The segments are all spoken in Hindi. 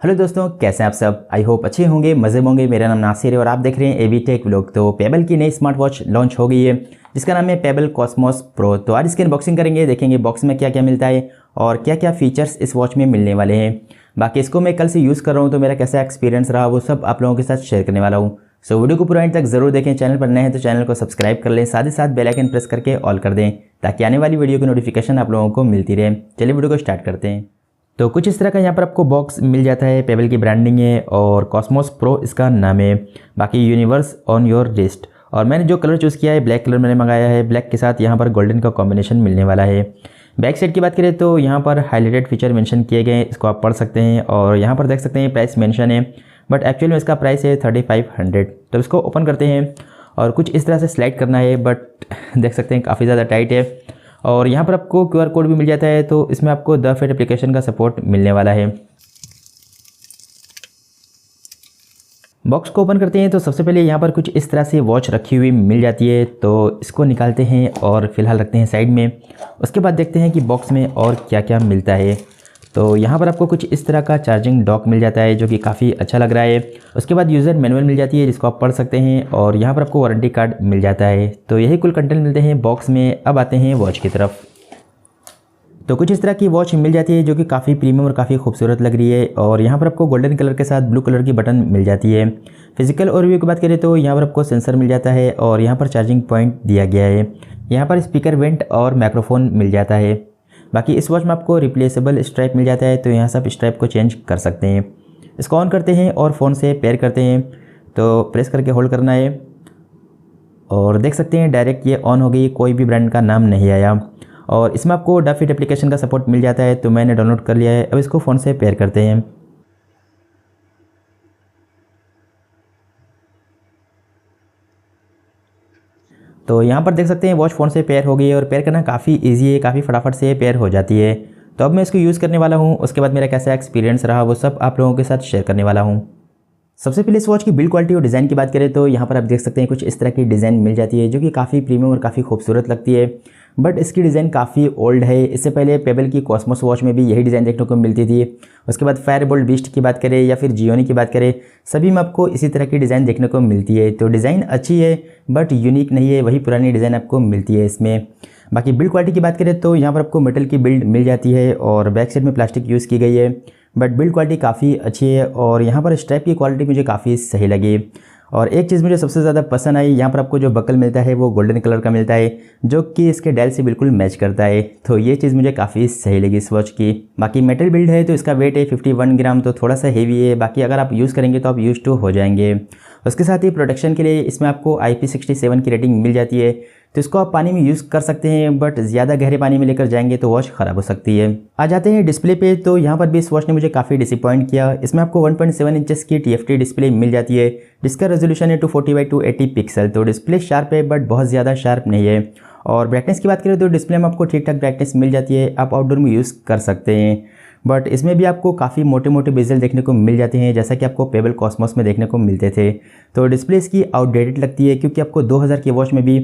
हेलो दोस्तों, कैसे हैं आप सब। आई होप अच्छे होंगे, मज़े में होंगे। मेरा नाम नासिर है और आप देख रहे हैं एवी टेक व्लॉग। तो पेबल की नई स्मार्ट वॉच लॉन्च हो गई है जिसका नाम है पेबल कॉस्मोस प्रो। तो आज इसकी अनबॉक्सिंग करेंगे, देखेंगे बॉक्स में क्या क्या मिलता है और क्या क्या फीचर्स इस वॉच में मिलने वाले हैं। बाकी इसको मैं कल से यूज़ कर रहा हूँ तो मेरा कैसा एक्सपीरियंस रहा वो सब आप लोगों के साथ शेयर करने वाला हूँ। सो वीडियो को पूरा एंड तक जरूर देखें। चैनल पर नए हैं तो चैनल को सब्सक्राइब कर लें, साथ ही साथ बेल आइकन प्रेस करके ऑल कर दें ताकि आने वाली वीडियो की नोटिफिकेशन आप लोगों को मिलती रहे। चलिए वीडियो को स्टार्ट करते हैं। तो कुछ इस तरह का यहाँ पर आपको बॉक्स मिल जाता है। पेबल की ब्रांडिंग है और कॉस्मोस प्रो इसका नाम है। बाकी यूनिवर्स ऑन योर रिस्ट। और मैंने जो कलर चूज़ किया है ब्लैक कलर मैंने मंगाया है। ब्लैक के साथ यहाँ पर गोल्डन का कॉम्बिनेशन मिलने वाला है। बैक साइड की बात करें तो यहाँ पर हाईलाइटेड फीचर मेंशन किए गए हैं, इसको आप पढ़ सकते हैं। और यहाँ पर देख सकते हैं प्राइस मेंशन है, बट एक्चुअली में इसका प्राइस है 3500। तो इसको ओपन करते हैं और कुछ इस तरह से स्लाइड करना है, बट देख सकते हैं काफ़ी ज़्यादा टाइट है। और यहाँ पर आपको QR कोड भी मिल जाता है, तो इसमें आपको द फिट एप्लीकेशन का सपोर्ट मिलने वाला है। बॉक्स को ओपन करते हैं तो सबसे पहले यहाँ पर कुछ इस तरह से वॉच रखी हुई मिल जाती है, तो इसको निकालते हैं और फिलहाल रखते हैं साइड में। उसके बाद देखते हैं कि बॉक्स में और क्या क्या मिलता है। तो यहाँ पर आपको कुछ इस तरह का चार्जिंग डॉक मिल जाता है जो कि काफ़ी अच्छा लग रहा है। उसके बाद यूज़र मैनुअल मिल जाती है जिसको आप पढ़ सकते हैं और यहाँ पर आपको वारंटी कार्ड मिल जाता है। तो यही कुल कंटेंट मिलते हैं बॉक्स में। अब आते हैं वॉच की तरफ। तो कुछ इस तरह की वॉच मिल जाती है जो कि काफ़ी प्रीमियम और काफ़ी खूबसूरत लग रही है। और यहाँ पर आपको गोल्डन कलर के साथ ब्लू कलर की बटन मिल जाती है। फिजिकल ओवरव्यू की बात करें तो यहाँ पर आपको सेंसर मिल जाता है और यहाँ पर चार्जिंग पॉइंट दिया गया है। यहाँ पर स्पीकर वेंट और माइक्रोफोन मिल जाता है। बाकी इस वॉच में आपको रिप्लेसेबल स्ट्रैप मिल जाता है, तो यहाँ से आप स्ट्रैप को चेंज कर सकते हैं। इसको ऑन करते हैं और फ़ोन से पेयर करते हैं, तो प्रेस करके होल्ड करना है और देख सकते हैं डायरेक्ट ये ऑन हो गई, कोई भी ब्रांड का नाम नहीं आया। और इसमें आपको द फिट एप्लीकेशन का सपोर्ट मिल जाता है, तो मैंने डाउनलोड कर लिया है। अब इसको फ़ोन से पेयर करते हैं। तो यहाँ पर देख सकते हैं वॉच फ़ोन से पेयर हो गई है और पेयर करना काफ़ी इजी है, काफ़ी फटाफट से पेयर हो जाती है। तो अब मैं इसको यूज़ करने वाला हूँ, उसके बाद मेरा कैसा एक्सपीरियंस रहा वो सब आप लोगों के साथ शेयर करने वाला हूँ। सबसे पहले इस वॉच की बिल्ड क्वालिटी और डिज़ाइन की बात करें तो यहाँ पर आप देख सकते हैं कुछ इस तरह की डिज़ाइन मिल जाती है जो कि काफ़ी प्रीमियम और काफ़ी खूबसूरत लगती है। बट इसकी डिज़ाइन काफ़ी ओल्ड है। इससे पहले पेबल की कॉस्मोस वॉच में भी यही डिज़ाइन देखने को मिलती थी। उसके बाद फायरबोल्ट बीस्ट की बात करें या फिर जियोनी की बात करें, सभी में आपको इसी तरह की डिज़ाइन देखने को मिलती है। तो डिज़ाइन अच्छी है बट यूनिक नहीं है, वही पुरानी डिज़ाइन आपको मिलती है इसमें। बाकी बिल्ड क्वालिटी की बात करें तो यहाँ पर आपको मेटल की बिल्ड मिल जाती है और बैक साइड में प्लास्टिक यूज़ की गई है, बट बिल्ड क्वालिटी काफ़ी अच्छी है। और यहाँ पर स्ट्रैप की क्वालिटी मुझे काफ़ी सही लगी। और एक चीज़ मुझे सबसे ज़्यादा पसंद आई, यहाँ पर आपको जो बकल मिलता है वो गोल्डन कलर का मिलता है जो कि इसके डायल से बिल्कुल मैच करता है। तो ये चीज़ मुझे काफ़ी सही लगी इस वॉच की। बाकी मेटल बिल्ड है तो इसका वेट है 51 ग्राम, तो थोड़ा सा हेवी है। बाकी अगर आप यूज़ करेंगे तो आप यूज टू हो जाएंगे। उसके साथ ही प्रोटेक्शन के लिए इसमें आपको IP67 की रेटिंग मिल जाती है, तो इसको आप पानी में यूज़ कर सकते हैं, बट ज़्यादा गहरे पानी में लेकर जाएंगे तो वॉच ख़राब हो सकती है। आ जाते हैं डिस्प्ले पे, तो यहाँ पर भी इस वॉच ने मुझे काफ़ी डिसअपॉइंट किया। इसमें आपको 1.7 इंचेस की TFT डिस्प्ले मिल जाती है जिसका रेजोल्यूशन है 240x280 पिक्सल। तो डिस्प्ले शार्प है बट बहुत ज़्यादा शार्प नहीं है। और ब्राइटनेस की बात करें तो डिस्प्ले में आपको ठीक ठाक ब्राइटनेस मिल जाती है, आप आउटडोर में यूज़ कर सकते हैं। बट इसमें भी आपको काफ़ी मोटे मोटे बेजल देखने को मिल जाते हैं जैसा कि आपको पेबल कॉस्मोस में देखने को मिलते थे। तो डिस्प्ले इसकी आउटडेटेड लगती है क्योंकि आपको 2000 की वॉच में भी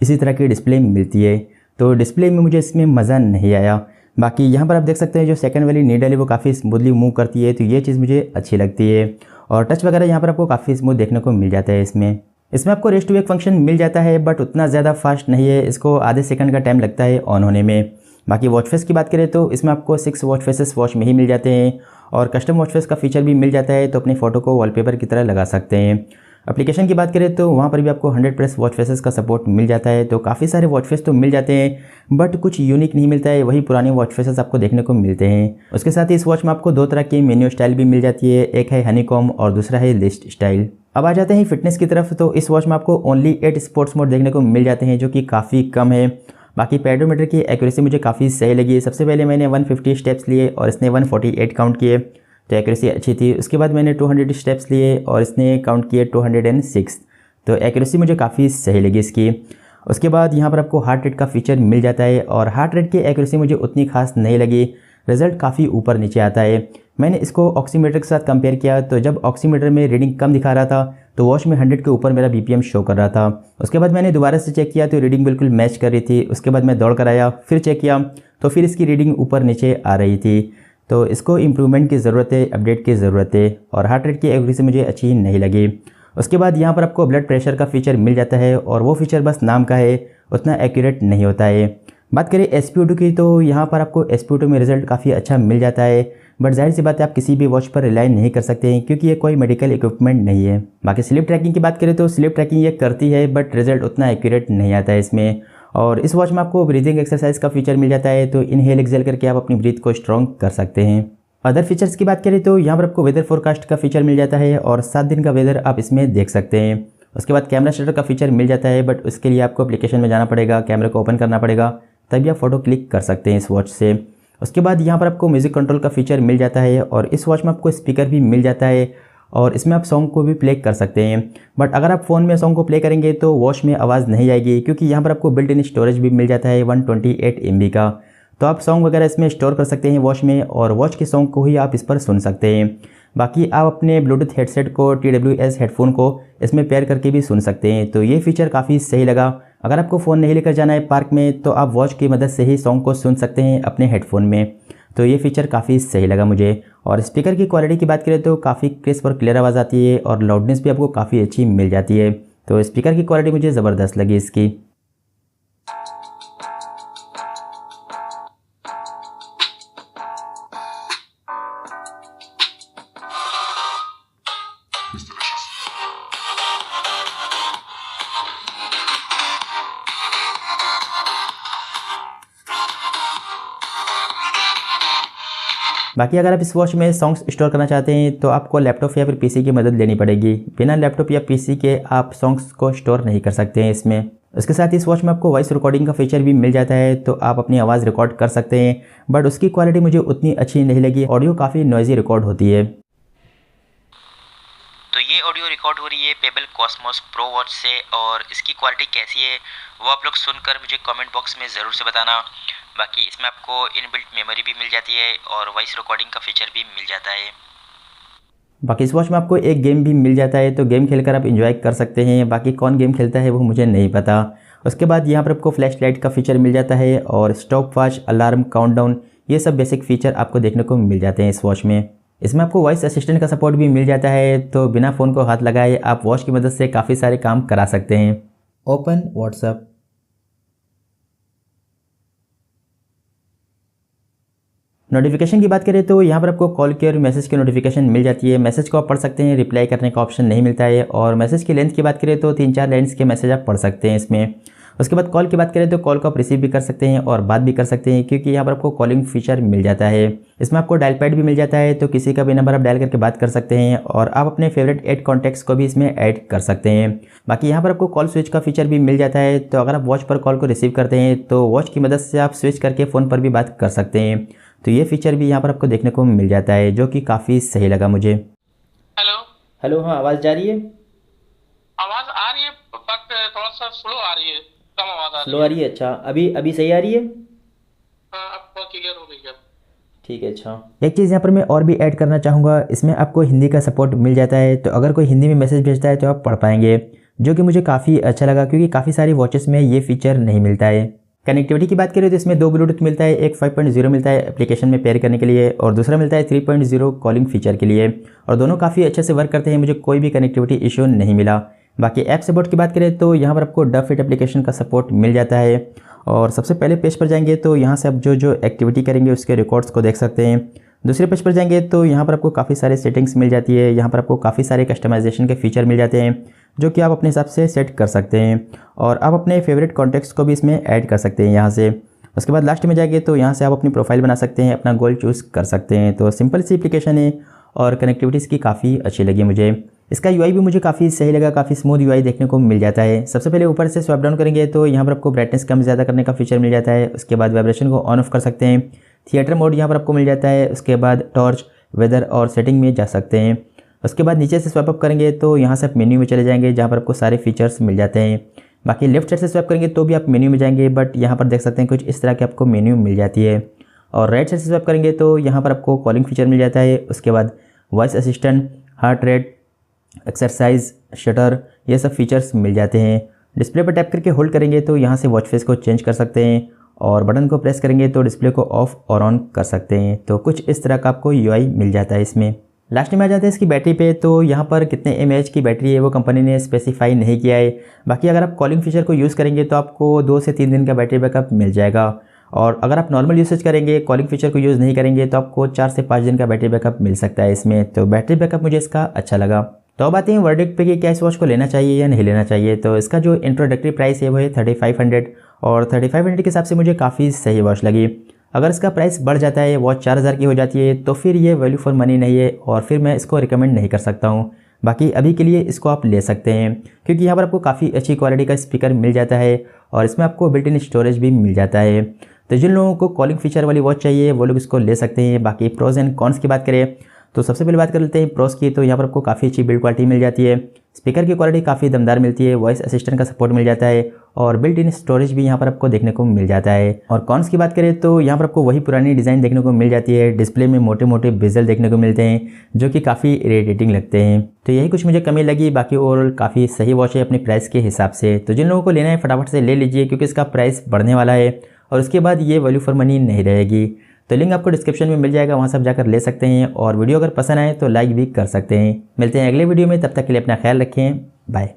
इसी तरह की डिस्प्ले मिलती है। तो डिस्प्ले में मुझे इसमें मज़ा नहीं आया। बाकी यहाँ पर आप देख सकते हैं जो सेकंड वाली नीडल है वो काफ़ी स्मूथली मूव करती है, तो ये चीज़ मुझे अच्छी लगती है। और टच वगैरह यहाँ पर आपको काफ़ी स्मूथ देखने को मिल जाता है। इसमें आपको रेस्ट टू वेक फंक्शन मिल जाता है बट उतना ज़्यादा फास्ट नहीं है, इसको आधे सेकंड का टाइम लगता है ऑन होने में। बाकी वॉच फेस की बात करें तो इसमें आपको 6 वॉच फेसेस वॉच में ही मिल जाते हैं और कस्टम वॉच फेस का फीचर भी मिल जाता है, तो अपनी फ़ोटो को वॉलपेपर की तरह लगा सकते हैं। एप्लीकेशन की बात करें तो वहाँ पर भी आपको 100+ वॉच फेसेस का सपोर्ट मिल जाता है, तो काफ़ी सारे वॉच फेस तो मिल जाते हैं बट कुछ यूनिक नहीं मिलता है, वही पुराने वॉच फेसेस आपको देखने को मिलते हैं। उसके साथ ही इस वॉच में आपको 2 तरह की मेन्यू स्टाइल भी मिल जाती है, एक है हनीकॉम और दूसरा है लिस्ट स्टाइल। अब आ जाते हैं फिटनेस की तरफ, तो इस वॉच में आपको ओनली 8 स्पोर्ट्स मोड देखने को मिल जाते हैं जो कि काफ़ी कम है। बाकी पेडोमीटर की एक्यूरेसी मुझे काफ़ी सही लगी। सबसे पहले मैंने 150 स्टेप्स लिए और इसने 148 काउंट किए, तो एक्यूरेसी अच्छी थी। उसके बाद मैंने 200 स्टेप्स लिए और इसने काउंट किए 206, तो एक्यूरेसी मुझे काफ़ी सही लगी इसकी। उसके बाद यहाँ पर आपको हार्ट रेट का फीचर मिल जाता है और हार्ट रेट की एक्यूरेसी मुझे उतनी खास नहीं लगी, रिजल्ट काफ़ी ऊपर नीचे आता है। मैंने इसको ऑक्सीमीटर के साथ कंपेयर किया, तो जब ऑक्सीमीटर में रीडिंग कम दिखा रहा था तो वॉच में 100 के ऊपर मेरा BPM शो कर रहा था। उसके बाद मैंने दोबारा से चेक किया तो रीडिंग बिल्कुल मैच कर रही थी। उसके बाद मैं दौड़ कर आया, फिर चेक किया तो फिर इसकी रीडिंग ऊपर नीचे आ रही थी। तो इसको इम्प्रूवमेंट की ज़रूरत है, अपडेट की ज़रूरत है, और हार्ट रेट की एक्यूरेसी मुझे अच्छी नहीं लगी। उसके बाद यहाँ पर आपको ब्लड प्रेशर का फीचर मिल जाता है, और वो फीचर बस नाम का है, उतना एक्यूरेट नहीं होता है। बात करें SpO2 की, तो यहाँ पर आपको SpO2 में रिजल्ट काफ़ी अच्छा मिल जाता है, बट जाहिर सी बात है आप किसी भी वॉच पर रिलाई नहीं कर सकते हैं, क्योंकि ये कोई मेडिकल इक्विपमेंट नहीं है। बाकी स्लीप ट्रैकिंग की बात करें तो स्लीप ट्रैकिंग ये करती है, बट रिजल्ट उतना एक्यूरेट नहीं आता है इसमें। और इस वॉच में आपको ब्रीदिंग एक्सरसाइज का फीचर मिल जाता है, तो इनहेल एक्सेल करके आप अपनी ब्रीथ को स्ट्रॉन्ग कर सकते हैं। अदर फीचर्स की बात करें तो यहाँ पर आपको वेदर फोरकास्ट का फीचर मिल जाता है, और 7 दिन का वेदर आप इसमें देख सकते हैं। उसके बाद कैमरा शटर का फीचर मिल जाता है, बट उसके लिए आपको एप्लीकेशन में जाना पड़ेगा, कैमरे को ओपन करना पड़ेगा, तभी आप फोटो क्लिक कर सकते हैं इस वॉच से। उसके बाद यहाँ पर आपको म्यूज़िक कंट्रोल का फीचर मिल जाता है, और इस वॉच में आपको स्पीकर भी मिल जाता है, और इसमें आप सॉन्ग को भी प्ले कर सकते हैं। बट अगर आप फ़ोन में सॉन्ग को प्ले करेंगे तो वॉच में आवाज़ नहीं आएगी, क्योंकि यहाँ पर आपको बिल्ट इन स्टोरेज भी मिल जाता है 128 MB का। तो आप सॉन्ग वगैरह इसमें स्टोर कर सकते हैं वॉच में, और वॉच के सॉन्ग को ही आप इस पर सुन सकते हैं। बाकी आप अपने ब्लूटूथ हेडसेट को TWS हेडफोन को इसमें पेयर करके भी सुन सकते हैं, तो ये फीचर काफ़ी सही लगा। अगर आपको फ़ोन नहीं लेकर जाना है पार्क में, तो आप वॉच की मदद से ही सॉन्ग को सुन सकते हैं अपने हेडफोन में, तो ये फीचर काफ़ी सही लगा मुझे। और स्पीकर की क्वालिटी की बात करें तो काफ़ी क्रिस्प और क्लियर आवाज़ आती है, और लाउडनेस भी आपको काफ़ी अच्छी मिल जाती है, तो स्पीकर की क्वालिटी मुझे ज़बरदस्त लगी इसकी। बाकी अगर आप इस वॉच में सॉन्ग्स स्टोर करना चाहते हैं तो आपको लैपटॉप या फिर पीसी की मदद लेनी पड़ेगी। बिना लैपटॉप या पीसी के आप सॉन्ग्स को स्टोर नहीं कर सकते हैं इसमें। उसके साथ ही इस वॉच में आपको वॉइस रिकॉर्डिंग का फीचर भी मिल जाता है, तो आप अपनी आवाज़ रिकॉर्ड कर सकते हैं, बट उसकी क्वालिटी मुझे उतनी अच्छी नहीं लगी, ऑडियो काफ़ी नॉइजी रिकॉर्ड होती है। तो ये ऑडियो रिकॉर्ड हो रही है पेबल कॉस्मोस प्रो वॉच से, और इसकी क्वालिटी कैसी है वो आप लोग सुनकर मुझे कमेंट बॉक्स में ज़रूर से बताना। बाकी इसमें आपको इनबिल्ट मेमोरी भी मिल जाती है, और वॉइस रिकॉर्डिंग का फीचर भी मिल जाता है। बाकी इस वॉच में आपको एक गेम भी मिल जाता है, तो गेम खेलकर आप इंजॉय कर सकते हैं। बाकी कौन गेम खेलता है वो मुझे नहीं पता। उसके बाद यहाँ पर आपको फ्लैश लाइट का फीचर मिल जाता है, और स्टॉप वॉच, अलार्म, काउंटडाउन, ये सब बेसिक फीचर आपको देखने को मिल जाते हैं इस वॉच में। इसमें आपको वॉइस असिस्टेंट का सपोर्ट भी मिल जाता है, तो बिना फ़ोन को हाथ लगाए आप वॉच की मदद से काफ़ी सारे काम करा सकते हैं। ओपन व्हाट्सएप, नोटिफिकेशन की बात करें तो यहाँ पर आपको कॉल की और मैसेज की नोटिफिकेशन मिल जाती है। मैसेज को आप पढ़ सकते हैं, रिप्लाई करने का ऑप्शन नहीं मिलता है। और मैसेज की लेंथ की बात करें तो 3-4 लाइन्स के मैसेज आप पढ़ सकते हैं इसमें। उसके बाद कॉल की बात करें तो कॉल को आप रिसीव भी कर सकते हैं और बात भी कर सकते हैं, क्योंकि यहाँ पर आपको कॉलिंग फीचर मिल जाता है। इसमें आपको डायल पैड भी मिल जाता है, तो किसी का भी नंबर आप डायल करके बात कर सकते हैं, और आप अपने फेवरेट ऐड कॉन्टैक्ट्स को भी इसमें ऐड कर सकते हैं। बाकी यहाँ पर आपको कॉल स्विच का फीचर भी मिल जाता है, तो अगर आप वॉच पर कॉल को रिसीव करते हैं तो वॉच की मदद से आप स्विच करके फ़ोन पर भी बात कर सकते हैं। तो ये फीचर भी यहाँ पर आपको देखने को मिल जाता है, जो कि काफ़ी सही लगा मुझे। हेलो, हाँ आवाज़ जा रही है? आवाज आ रही है बट थोड़ा सा स्लो आ रही है, कम आवाज आ स्लो रही आ है। रही है? अच्छा, अभी सही आ रही है? हाँ, अब क्लियर हो गई है। ठीक है। अच्छा, एक चीज़ यहाँ पर मैं और भी ऐड करना चाहूँगा, इसमें आपको हिंदी का सपोर्ट मिल जाता है, तो अगर कोई हिंदी में मैसेज भेजता है तो आप पढ़ पाएंगे, जो कि मुझे काफ़ी अच्छा लगा, क्योंकि काफ़ी सारी वॉचेस में ये फीचर नहीं मिलता है। कनेक्टिविटी की बात करें तो इसमें 2 ब्लूटूथ मिलता है, एक 5.0 मिलता है एप्लीकेशन में पेयर करने के लिए, और दूसरा मिलता है 3.0 कॉलिंग फीचर के लिए, और दोनों काफ़ी अच्छे से वर्क करते हैं, मुझे कोई भी कनेक्टिविटी इशू नहीं मिला। बाकी ऐप सपोर्ट की बात करें तो यहाँ पर आपको डफिट एप्लीकेशन का सपोर्ट मिल जाता है, और सबसे पहले पेज पर जाएंगे तो यहाँ से आप जो एक्टिविटी करेंगे उसके रिकॉर्ड्स को देख सकते हैं। दूसरे पेज पर जाएंगे तो यहाँ पर आपको काफ़ी सारे सेटिंग्स मिल जाती है, यहाँ पर आपको काफ़ी सारे कस्टमाइजेशन के फीचर मिल जाते हैं, जो कि आप अपने हिसाब से सेट कर सकते हैं, और आप अपने फेवरेट कॉन्टैक्ट्स को भी इसमें ऐड कर सकते हैं यहाँ से। उसके बाद लास्ट में जाएंगे तो यहाँ से आप अपनी प्रोफाइल बना सकते हैं, अपना गोल चूज़ कर सकते हैं। तो सिंपल सी एप्लीकेशन है, और कनेक्टिविटी इसकी काफ़ी अच्छी लगी मुझे। इसका यूआई भी मुझे काफ़ी सही लगा, काफ़ी स्मूथ यूआई देखने को मिल जाता है। सबसे पहले ऊपर से स्वाइप डाउन करेंगे तो यहाँ पर आपको ब्राइटनेस कम ज़्यादा करने का फीचर मिल जाता है। उसके बाद वाइब्रेशन को ऑन ऑफ कर सकते हैं, थिएटर मोड यहाँ पर आपको मिल जाता है। उसके बाद टॉर्च, वेदर और सेटिंग में जा सकते हैं। उसके बाद नीचे से स्वाइप अप करेंगे तो यहाँ से आप मेन्यू में चले जाएंगे, जहाँ पर आपको सारे फीचर्स मिल जाते हैं। बाकी लेफ्ट साइड से स्वाइप करेंगे तो भी आप मेन्यू में जाएंगे, बट यहाँ पर देख सकते हैं कुछ इस तरह की आपको मेन्यू मिल जाती है। और राइट साइड से स्वाइप करेंगे तो यहाँ पर आपको कॉलिंग फीचर मिल जाता है। उसके बाद voice assistant, heart rate, exercise, shutter, ये सब फीचर्स मिल जाते हैं। डिस्प्ले पर टैप करके होल्ड करेंगे तो यहाँ से वॉच फेस को चेंज कर सकते हैं, और बटन को प्रेस करेंगे तो डिस्प्ले को ऑफ और ऑन कर सकते हैं। तो कुछ इस तरह का आपको यूआई मिल जाता है इसमें। लास्ट में आ जाते हैं इसकी बैटरी पे। तो यहाँ पर कितने एमएएच की बैटरी है वो कंपनी ने स्पेसिफाई नहीं किया है। बाकी अगर आप कॉलिंग फीचर को यूज़ करेंगे तो आपको 2 से 3 दिन का बैटरी बैकअप मिल जाएगा, और अगर आप नॉर्मल यूसेज करेंगे, कॉलिंग फीचर को यूज़ नहीं करेंगे, तो आपको 4 से 5 दिन का बैटरी बैकअप मिल सकता है इसमें। तो बैटरी बैकअप मुझे इसका अच्छा लगा। तो अब आते हैं वर्डिक्ट पे कि क्या इस वॉच को लेना चाहिए या नहीं लेना चाहिए। तो इसका जो इंट्रोडक्टरी प्राइस है वो है 3500, और 3500 के हिसाब से मुझे काफ़ी सही वॉच लगी। अगर इसका प्राइस बढ़ जाता है, वॉच 4000 की हो जाती है, तो फिर ये वैल्यू फॉर मनी नहीं है और फिर मैं इसको रिकमेंड नहीं कर सकता हूँ। बाकी अभी के लिए इसको आप ले सकते हैं, क्योंकि यहाँ पर आपको काफ़ी अच्छी क्वालिटी का स्पीकर मिल जाता है और इसमें आपको बिल्ट इन स्टोरेज भी मिल जाता है। तो जिन लोगों को कॉलिंग फीचर वाली वॉच चाहिए वो लोग इसको ले सकते हैं। बाकी प्रोज एंड कॉन्स की बात करें तो सबसे पहले बात कर लेते हैं प्रोस की। तो यहाँ पर आपको काफ़ी अच्छी बिल्ड क्वालिटी मिल जाती है, स्पीकर की क्वालिटी काफ़ी दमदार मिलती है, वॉइस असिस्टेंट का सपोर्ट मिल जाता है और बिल्ट इन स्टोरेज भी यहाँ पर आपको देखने को मिल जाता है। और कॉन्स की बात करें तो यहाँ पर आपको वही पुरानी डिज़ाइन देखने को मिल जाती है, डिस्प्ले में मोटे मोटे बेजल देखने को मिलते हैं जो कि काफ़ी इरिटेटिंग लगते हैं। तो यही कुछ मुझे कमी लगी। बाकी ओवरऑल काफ़ी सही वॉच है अपने प्राइस के हिसाब से। तो जिन लोगों को लेना है फटाफट से ले लीजिए, क्योंकि इसका प्राइस बढ़ने वाला है और उसके बाद ये वैल्यू फॉर मनी नहीं रहेगी। तो लिंक आपको डिस्क्रिप्शन में मिल जाएगा, वहाँ से आप जाकर ले सकते हैं। और वीडियो अगर पसंद आए तो लाइक भी कर सकते हैं। मिलते हैं अगले वीडियो में, तब तक के लिए अपना ख्याल रखें। बाय।